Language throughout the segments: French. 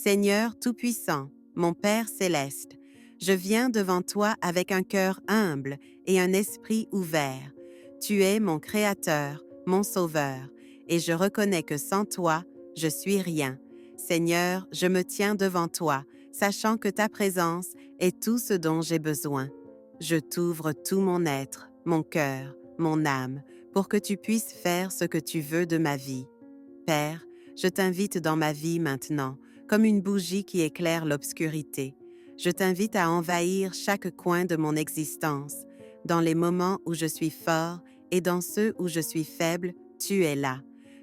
Seigneur Tout-Puissant, mon Père céleste, je viens devant toi avec un cœur humble et un esprit ouvert. Tu es mon Créateur, mon Sauveur, et je reconnais que sans toi, je suis rien. Seigneur, je me tiens devant toi, sachant que ta présence est tout ce dont j'ai besoin. Je t'ouvre tout mon être, mon cœur, mon âme, pour que tu puisses faire ce que tu veux de ma vie. Père, je t'invite dans ma vie maintenant, comme une bougie qui éclaire l'obscurité. Je t'invite à envahir chaque coin de mon existence. Dans les moments où je suis fort et dans ceux où je suis faible, tu es là.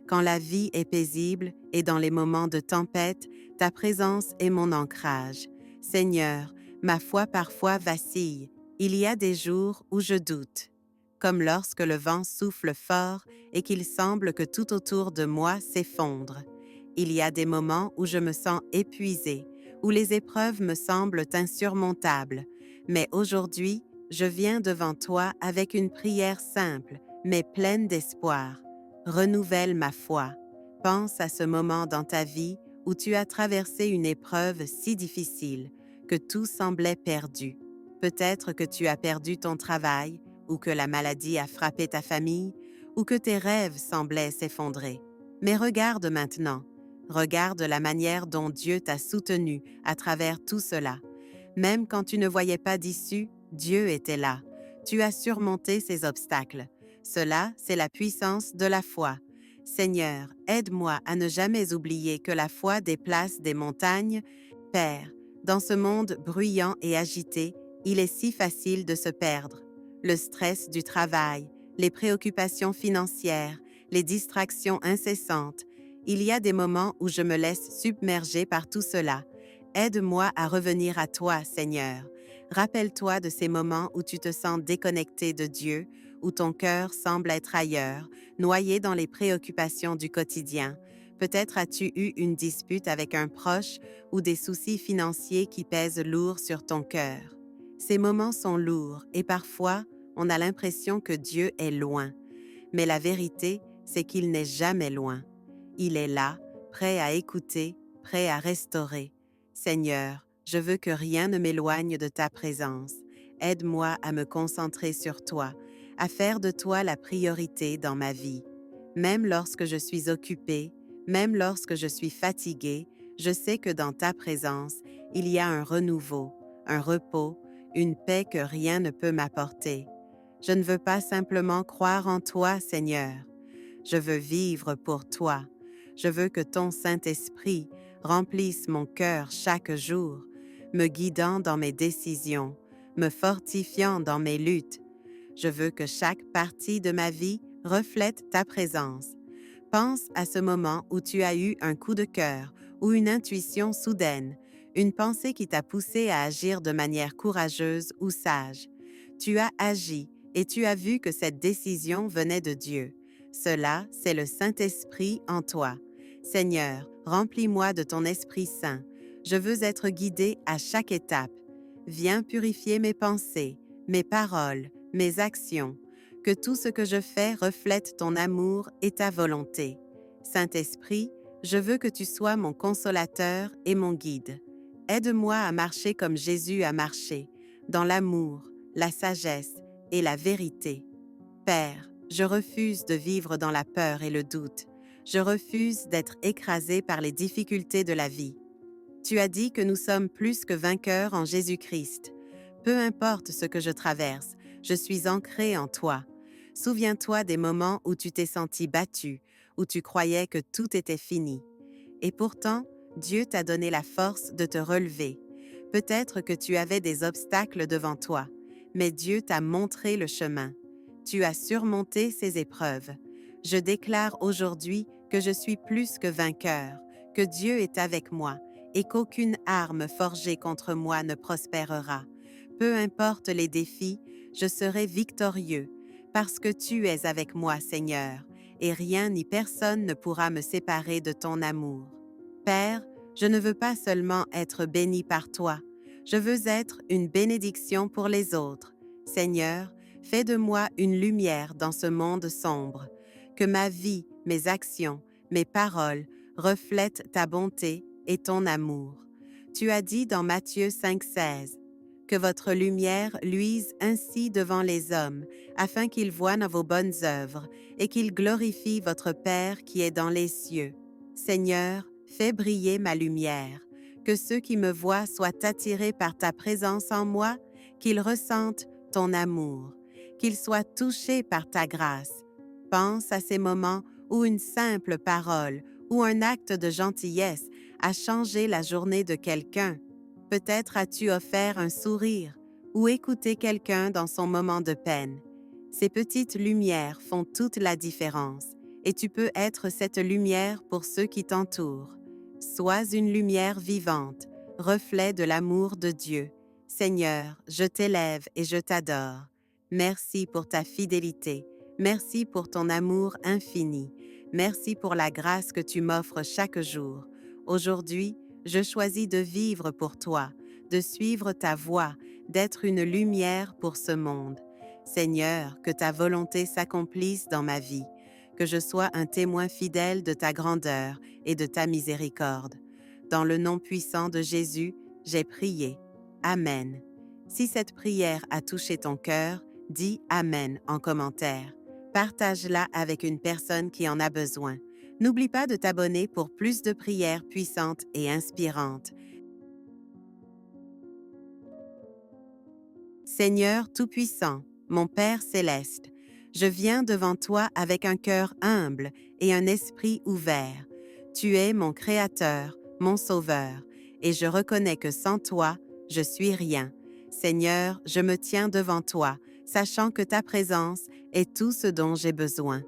Quand la vie est paisible et dans les moments de tempête, ta présence est mon ancrage. Seigneur, ma foi parfois vacille. Il y a des jours où je doute. Comme lorsque le vent souffle fort et qu'il semble que tout autour de moi s'effondre. Il y a des moments où je me sens épuisée, où les épreuves me semblent insurmontables. Mais aujourd'hui, je viens devant toi avec une prière simple, mais pleine d'espoir. Renouvelle ma foi. Pense à ce moment dans ta vie où tu as traversé une épreuve si difficile que tout semblait perdu. Peut-être que tu as perdu ton travail, ou que la maladie a frappé ta famille, ou que tes rêves semblaient s'effondrer. Mais regarde maintenant, regarde la manière dont Dieu t'a soutenu à travers tout cela. Même quand tu ne voyais pas d'issue, Dieu était là. Tu as surmonté ces obstacles. Cela, c'est la puissance de la foi. Seigneur, aide-moi à ne jamais oublier que la foi déplace des montagnes. Père, dans ce monde bruyant et agité, il est si facile de se perdre. Le stress du travail, les préoccupations financières, les distractions incessantes. Il y a des moments où je me laisse submerger par tout cela. Aide-moi à revenir à toi, Seigneur. Rappelle-toi de ces moments où tu te sens déconnecté de Dieu, où ton cœur semble être ailleurs, noyé dans les préoccupations du quotidien. Peut-être as-tu eu une dispute avec un proche ou des soucis financiers qui pèsent lourd sur ton cœur. Ces moments sont lourds et parfois, on a l'impression que Dieu est loin. Mais la vérité, c'est qu'il n'est jamais loin. Il est là, prêt à écouter, prêt à restaurer. Seigneur, je veux que rien ne m'éloigne de ta présence. Aide-moi à me concentrer sur toi, à faire de toi la priorité dans ma vie. Même lorsque je suis occupée, même lorsque je suis fatiguée, je sais que dans ta présence, il y a un renouveau, un repos, une paix que rien ne peut m'apporter. Je ne veux pas simplement croire en toi, Seigneur. Je veux vivre pour toi. Je veux que ton Saint-Esprit remplisse mon cœur chaque jour, me guidant dans mes décisions, me fortifiant dans mes luttes. Je veux que chaque partie de ma vie reflète ta présence. Pense à ce moment où tu as eu un coup de cœur ou une intuition soudaine, une pensée qui t'a poussé à agir de manière courageuse ou sage. Tu as agi et tu as vu que cette décision venait de Dieu. Cela, c'est le Saint-Esprit en toi. Seigneur, remplis-moi de ton Esprit Saint. Je veux être guidé à chaque étape. Viens purifier mes pensées, mes paroles, mes actions. Que tout ce que je fais reflète ton amour et ta volonté. Saint-Esprit, je veux que tu sois mon consolateur et mon guide. Aide-moi à marcher comme Jésus a marché, dans l'amour, la sagesse et la vérité. Père, je refuse de vivre dans la peur et le doute. Je refuse d'être écrasé par les difficultés de la vie. Tu as dit que nous sommes plus que vainqueurs en Jésus-Christ. Peu importe ce que je traverse, je suis ancré en toi. Souviens-toi des moments où tu t'es senti battu, où tu croyais que tout était fini. Et pourtant, Dieu t'a donné la force de te relever. Peut-être que tu avais des obstacles devant toi, mais Dieu t'a montré le chemin. Tu as surmonté ces épreuves. Je déclare aujourd'hui que je suis plus que vainqueur, que Dieu est avec moi et qu'aucune arme forgée contre moi ne prospérera. Peu importe les défis, je serai victorieux, parce que tu es avec moi, Seigneur, et rien ni personne ne pourra me séparer de ton amour. Père, je ne veux pas seulement être béni par toi, je veux être une bénédiction pour les autres. Seigneur, fais de moi une lumière dans ce monde sombre, que ma vie, mes actions, mes paroles reflètent ta bonté, et ton amour. Tu as dit dans Matthieu 5,16 que votre lumière luise ainsi devant les hommes, afin qu'ils voient vos bonnes œuvres et qu'ils glorifient votre Père qui est dans les cieux. Seigneur, fais briller ma lumière, que ceux qui me voient soient attirés par ta présence en moi, qu'ils ressentent ton amour, qu'ils soient touchés par ta grâce. Pense à ces moments où une simple parole ou un acte de gentillesse a changé la journée de quelqu'un. Peut-être as-tu offert un sourire ou écouté quelqu'un dans son moment de peine. Ces petites lumières font toute la différence et tu peux être cette lumière pour ceux qui t'entourent. Sois une lumière vivante, reflet de l'amour de Dieu. Seigneur, je t'élève et je t'adore. Merci pour ta fidélité. Merci pour ton amour infini. Merci pour la grâce que tu m'offres chaque jour. Aujourd'hui, je choisis de vivre pour toi, de suivre ta voie, d'être une lumière pour ce monde. Seigneur, que ta volonté s'accomplisse dans ma vie, que je sois un témoin fidèle de ta grandeur et de ta miséricorde. Dans le nom puissant de Jésus, j'ai prié. Amen. Si cette prière a touché ton cœur, dis Amen en commentaire. Partage-la avec une personne qui en a besoin. N'oublie pas de t'abonner pour plus de prières puissantes et inspirantes. Seigneur Tout-Puissant, mon Père céleste, je viens devant toi avec un cœur humble et un esprit ouvert. Tu es mon Créateur, mon Sauveur, et je reconnais que sans toi, je suis rien. Seigneur, je me tiens devant toi, sachant que ta présence est tout ce dont j'ai besoin.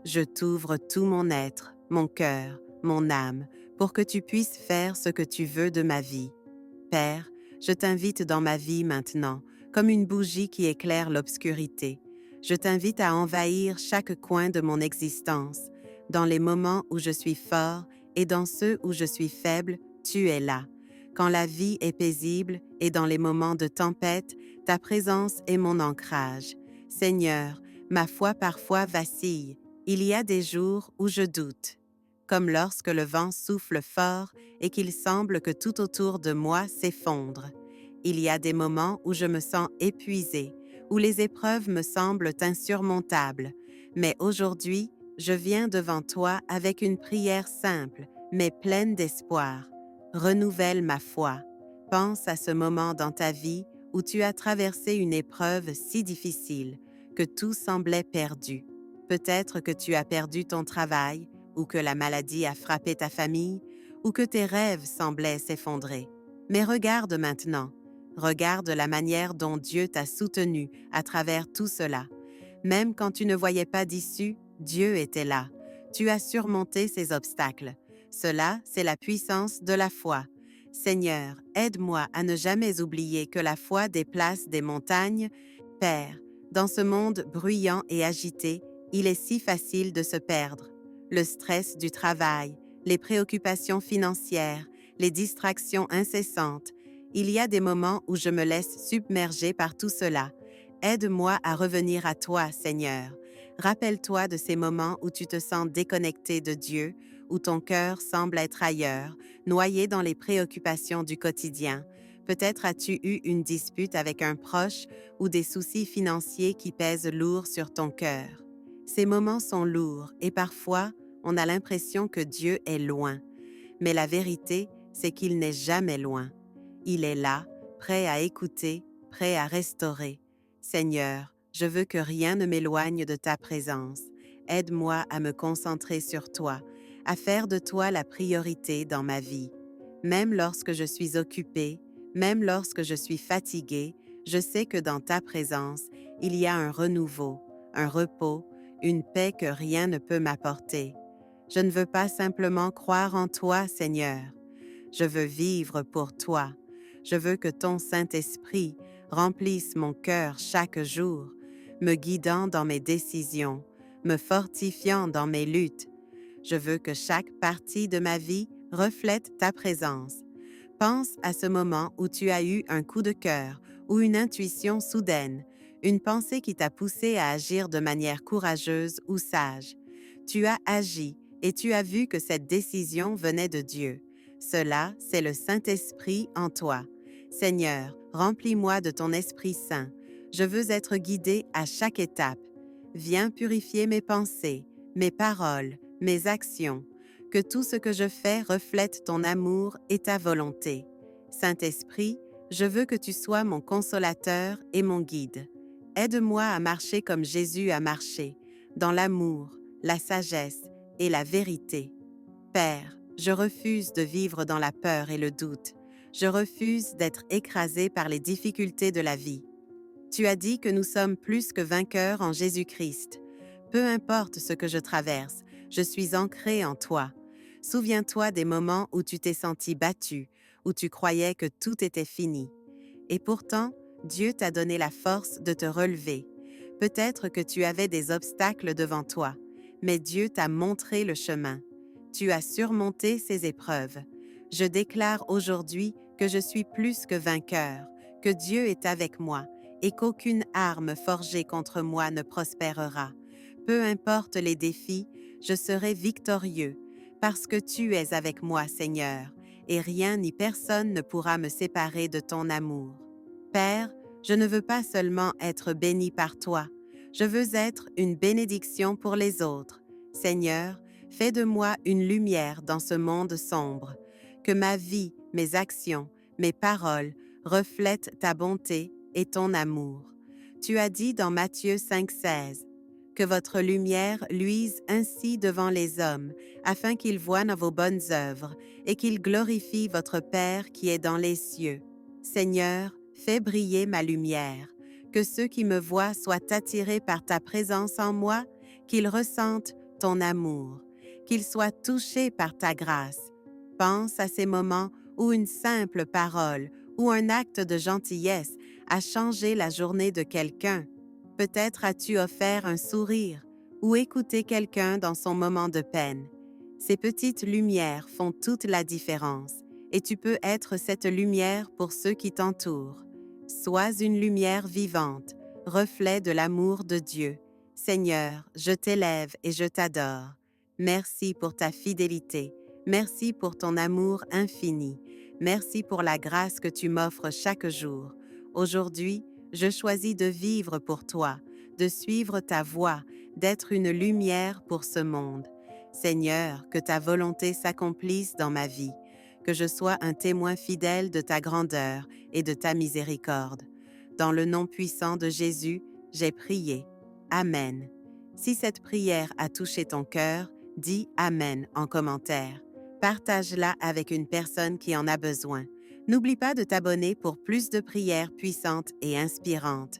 Je t'ouvre tout mon être, mon cœur, mon âme, pour que tu puisses faire ce que tu veux de ma vie. Père, je t'invite dans ma vie maintenant, comme une bougie qui éclaire l'obscurité. Je t'invite à envahir chaque coin de mon existence. Dans les moments où je suis fort et dans ceux où je suis faible, tu es là. Quand la vie est paisible et dans les moments de tempête, ta présence est mon ancrage. Seigneur, ma foi parfois vacille. Il y a des jours où je doute, comme lorsque le vent souffle fort et qu'il semble que tout autour de moi s'effondre. Il y a des moments où je me sens épuisée, où les épreuves me semblent insurmontables. Mais aujourd'hui, je viens devant toi avec une prière simple, mais pleine d'espoir. Renouvelle ma foi. Pense à ce moment dans ta vie où tu as traversé une épreuve si difficile que tout semblait perdu. Peut-être que tu as perdu ton travail, ou que la maladie a frappé ta famille, ou que tes rêves semblaient s'effondrer. Mais regarde maintenant, regarde la manière dont Dieu t'a soutenu à travers tout cela. Même quand tu ne voyais pas d'issue, Dieu était là. Tu as surmonté ces obstacles. Cela, c'est la puissance de la foi. Seigneur, aide-moi à ne jamais oublier que la foi déplace des montagnes. Père, dans ce monde bruyant et agité, il est si facile de se perdre. Le stress du travail, les préoccupations financières, les distractions incessantes. Il y a des moments où je me laisse submerger par tout cela. Aide-moi à revenir à toi, Seigneur. Rappelle-toi de ces moments où tu te sens déconnecté de Dieu, où ton cœur semble être ailleurs, noyé dans les préoccupations du quotidien. Peut-être as-tu eu une dispute avec un proche ou des soucis financiers qui pèsent lourd sur ton cœur. Ces moments sont lourds et parfois, on a l'impression que Dieu est loin. Mais la vérité, c'est qu'il n'est jamais loin. Il est là, prêt à écouter, prêt à restaurer. Seigneur, je veux que rien ne m'éloigne de ta présence. Aide-moi à me concentrer sur toi, à faire de toi la priorité dans ma vie. Même lorsque je suis occupée, même lorsque je suis fatiguée, je sais que dans ta présence, il y a un renouveau, un repos, une paix que rien ne peut m'apporter. Je ne veux pas simplement croire en toi, Seigneur. Je veux vivre pour toi. Je veux que ton Saint-Esprit remplisse mon cœur chaque jour, me guidant dans mes décisions, me fortifiant dans mes luttes. Je veux que chaque partie de ma vie reflète ta présence. Pense à ce moment où tu as eu un coup de cœur ou une intuition soudaine, une pensée qui t'a poussé à agir de manière courageuse ou sage. Tu as agi et tu as vu que cette décision venait de Dieu. Cela, c'est le Saint-Esprit en toi. Seigneur, remplis-moi de ton Esprit Saint. Je veux être guidé à chaque étape. Viens purifier mes pensées, mes paroles, mes actions. Que tout ce que je fais reflète ton amour et ta volonté. Saint-Esprit, je veux que tu sois mon consolateur et mon guide. Aide-moi à marcher comme Jésus a marché, dans l'amour, la sagesse et la vérité. Père, je refuse de vivre dans la peur et le doute. Je refuse d'être écrasé par les difficultés de la vie. Tu as dit que nous sommes plus que vainqueurs en Jésus-Christ. Peu importe ce que je traverse, je suis ancré en toi. Souviens-toi des moments où tu t'es senti battu, où tu croyais que tout était fini. Et pourtant, Dieu t'a donné la force de te relever. Peut-être que tu avais des obstacles devant toi, mais Dieu t'a montré le chemin. Tu as surmonté ces épreuves. Je déclare aujourd'hui que je suis plus que vainqueur, que Dieu est avec moi et qu'aucune arme forgée contre moi ne prospérera. Peu importe les défis, je serai victorieux, parce que tu es avec moi, Seigneur, et rien ni personne ne pourra me séparer de ton amour. Père, je ne veux pas seulement être béni par toi, je veux être une bénédiction pour les autres. Seigneur, fais de moi une lumière dans ce monde sombre, que ma vie, mes actions, mes paroles reflètent ta bonté et ton amour. Tu as dit dans Matthieu 5,16 que votre lumière luise ainsi devant les hommes, afin qu'ils voient vos bonnes œuvres et qu'ils glorifient votre Père qui est dans les cieux. Seigneur, fais briller ma lumière, que ceux qui me voient soient attirés par ta présence en moi, qu'ils ressentent ton amour, qu'ils soient touchés par ta grâce. Pense à ces moments où une simple parole ou un acte de gentillesse a changé la journée de quelqu'un. Peut-être as-tu offert un sourire ou écouté quelqu'un dans son moment de peine. Ces petites lumières font toute la différence et tu peux être cette lumière pour ceux qui t'entourent. Sois une lumière vivante, reflet de l'amour de Dieu. Seigneur, je t'élève et je t'adore. Merci pour ta fidélité. Merci pour ton amour infini. Merci pour la grâce que tu m'offres chaque jour. Aujourd'hui, je choisis de vivre pour toi, de suivre ta voie, d'être une lumière pour ce monde. Seigneur, que ta volonté s'accomplisse dans ma vie, que je sois un témoin fidèle de ta grandeur et de ta miséricorde. Dans le nom puissant de Jésus, j'ai prié. Amen. Si cette prière a touché ton cœur, dis Amen en commentaire. Partage-la avec une personne qui en a besoin. N'oublie pas de t'abonner pour plus de prières puissantes et inspirantes.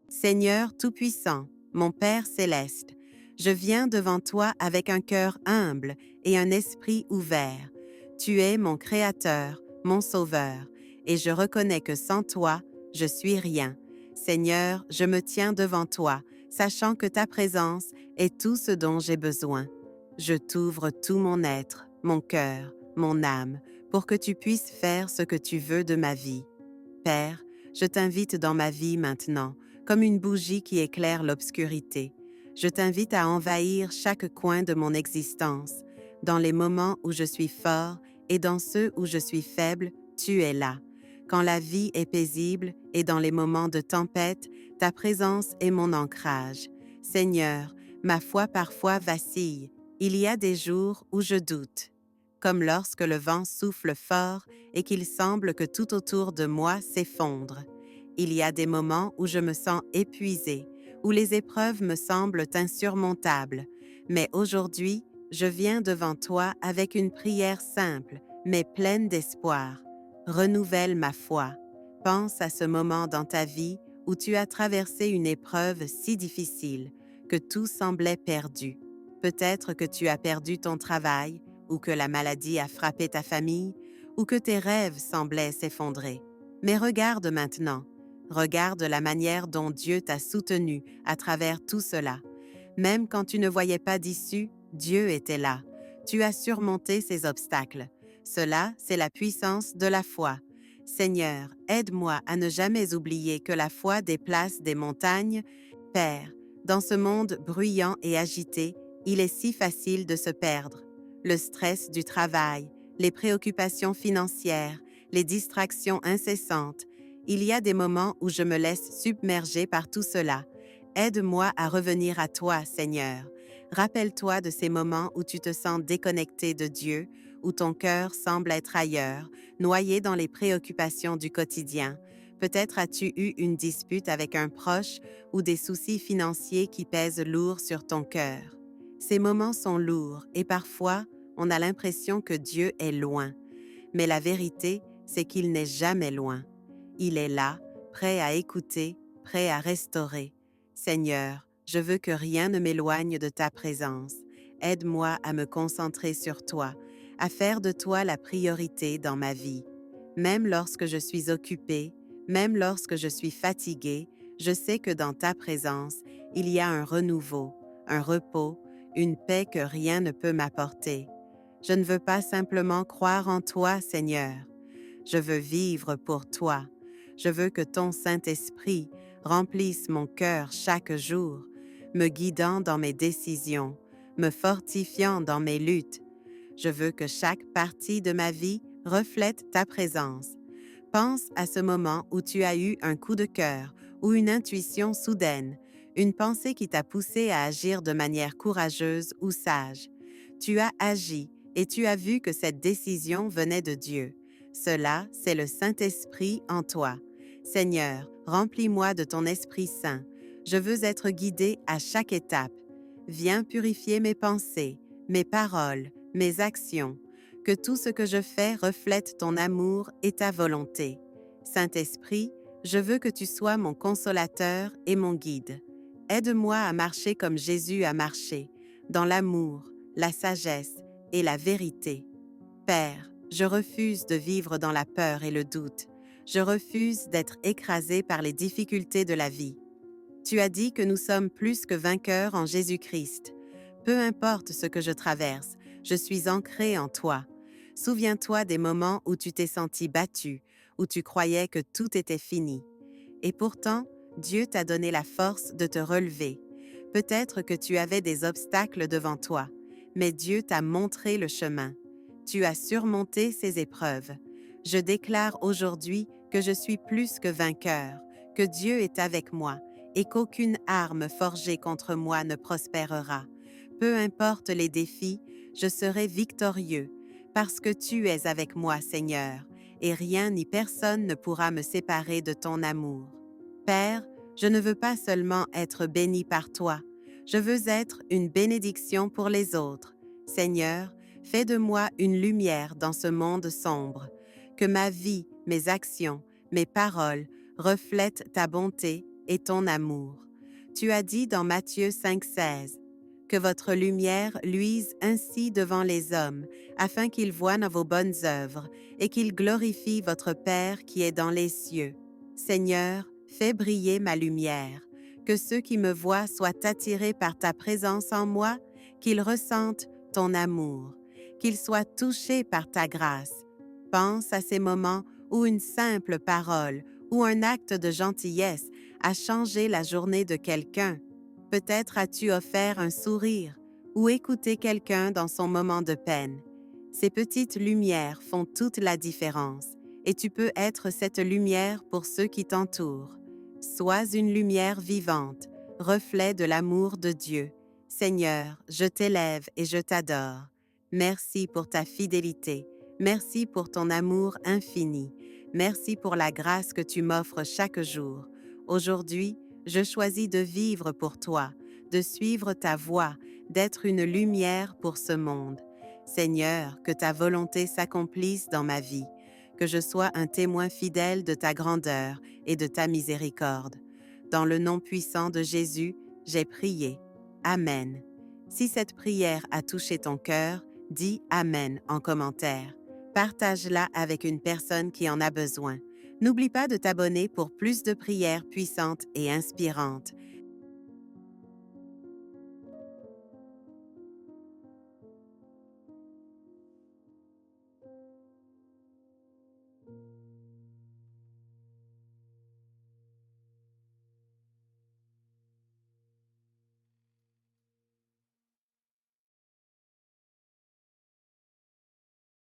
Seigneur Tout-Puissant, mon Père céleste, je viens devant toi avec un cœur humble et un esprit ouvert. Tu es mon Créateur, mon Sauveur, et je reconnais que sans toi, je suis rien. Seigneur, je me tiens devant toi, sachant que ta présence est tout ce dont j'ai besoin. Je t'ouvre tout mon être, mon cœur, mon âme, pour que tu puisses faire ce que tu veux de ma vie. Père, je t'invite dans ma vie maintenant, comme une bougie qui éclaire l'obscurité. Je t'invite à envahir chaque coin de mon existence. Dans les moments où je suis fort et dans ceux où je suis faible, tu es là. Quand la vie est paisible et dans les moments de tempête, ta présence est mon ancrage. Seigneur, ma foi parfois vacille. Il y a des jours où je doute. Comme lorsque le vent souffle fort et qu'il semble que tout autour de moi s'effondre. Il y a des moments où je me sens épuisée, où les épreuves me semblent insurmontables. Mais aujourd'hui, je viens devant toi avec une prière simple, mais pleine d'espoir. Renouvelle ma foi. Pense à ce moment dans ta vie où tu as traversé une épreuve si difficile que tout semblait perdu. Peut-être que tu as perdu ton travail, ou que la maladie a frappé ta famille, ou que tes rêves semblaient s'effondrer. Mais regarde maintenant, regarde la manière dont Dieu t'a soutenu à travers tout cela. Même quand tu ne voyais pas d'issue, Dieu était là. Tu as surmonté ces obstacles. Cela, c'est la puissance de la foi. Seigneur, aide-moi à ne jamais oublier que la foi déplace des montagnes. Père, Dans ce monde bruyant et agité, il est si facile de se perdre. Le stress du travail, les préoccupations financières, les distractions incessantes. Il y a des moments où je me laisse submerger par tout cela. Aide-moi à revenir à toi, Seigneur. Rappelle-toi de ces moments où tu te sens déconnecté de Dieu, où ton cœur semble être ailleurs, noyé dans les préoccupations du quotidien. Peut-être as-tu eu une dispute avec un proche ou des soucis financiers qui pèsent lourd sur ton cœur. Ces moments sont lourds et parfois, on a l'impression que Dieu est loin. Mais la vérité, c'est qu'il n'est jamais loin. Il est là, prêt à écouter, prêt à restaurer. Seigneur, je veux que rien ne m'éloigne de ta présence. Aide-moi à me concentrer sur toi, à faire de toi la priorité dans ma vie. Même lorsque je suis occupée, même lorsque je suis fatiguée, je sais que dans ta présence, il y a un renouveau, un repos, une paix que rien ne peut m'apporter. Je ne veux pas simplement croire en toi, Seigneur. Je veux vivre pour toi. Je veux que ton Saint-Esprit remplisse mon cœur chaque jour, me guidant dans mes décisions, me fortifiant dans mes luttes. Je veux que chaque partie de ma vie reflète ta présence. Pense à ce moment où tu as eu un coup de cœur ou une intuition soudaine, une pensée qui t'a poussé à agir de manière courageuse ou sage. Tu as agi et tu as vu que cette décision venait de Dieu. Cela, c'est le Saint-Esprit en toi. Seigneur, remplis-moi de ton Esprit Saint. Je veux être guidé à chaque étape. Viens purifier mes pensées, mes paroles, mes actions. Que tout ce que je fais reflète ton amour et ta volonté. Saint-Esprit, je veux que tu sois mon consolateur et mon guide. Aide-moi à marcher comme Jésus a marché, dans l'amour, la sagesse et la vérité. Père, je refuse de vivre dans la peur et le doute. Je refuse d'être écrasé par les difficultés de la vie. Tu as dit que nous sommes plus que vainqueurs en Jésus-Christ. Peu importe ce que je traverse, je suis ancré en toi. Souviens-toi des moments où tu t'es senti battu, où tu croyais que tout était fini. Et pourtant, Dieu t'a donné la force de te relever. Peut-être que tu avais des obstacles devant toi, mais Dieu t'a montré le chemin. Tu as surmonté ces épreuves. Je déclare aujourd'hui que je suis plus que vainqueur, que Dieu est avec moi et qu'aucune arme forgée contre moi ne prospérera. Peu importe les défis, je serai victorieux, parce que tu es avec moi, Seigneur, et rien ni personne ne pourra me séparer de ton amour. Père, je ne veux pas seulement être béni par toi, je veux être une bénédiction pour les autres. Seigneur, fais de moi une lumière dans ce monde sombre, que ma vie, mes actions, mes paroles reflètent ta bonté et ton amour. Tu as dit dans Matthieu 5,16 que votre lumière luise ainsi devant les hommes, afin qu'ils voient vos bonnes œuvres et qu'ils glorifient votre Père qui est dans les cieux. Seigneur, fais briller ma lumière, que ceux qui me voient soient attirés par ta présence en moi, qu'ils ressentent ton amour, qu'ils soient touchés par ta grâce. Pense à ces moments où une simple parole ou un acte de gentillesse a changé la journée de quelqu'un. Peut-être as-tu offert un sourire ou écouté quelqu'un dans son moment de peine. Ces petites lumières font toute la différence et tu peux être cette lumière pour ceux qui t'entourent. Sois une lumière vivante, reflet de l'amour de Dieu. Seigneur, je t'élève et je t'adore. Merci pour ta fidélité. Merci pour ton amour infini. Merci pour la grâce que tu m'offres chaque jour. Aujourd'hui, je choisis de vivre pour toi, de suivre ta voie, d'être une lumière pour ce monde. Seigneur, que ta volonté s'accomplisse dans ma vie, que je sois un témoin fidèle de ta grandeur et de ta miséricorde. Dans le nom puissant de Jésus, j'ai prié. Amen. Si cette prière a touché ton cœur, dis Amen en commentaire. Partage-la avec une personne qui en a besoin. N'oublie pas de t'abonner pour plus de prières puissantes et inspirantes.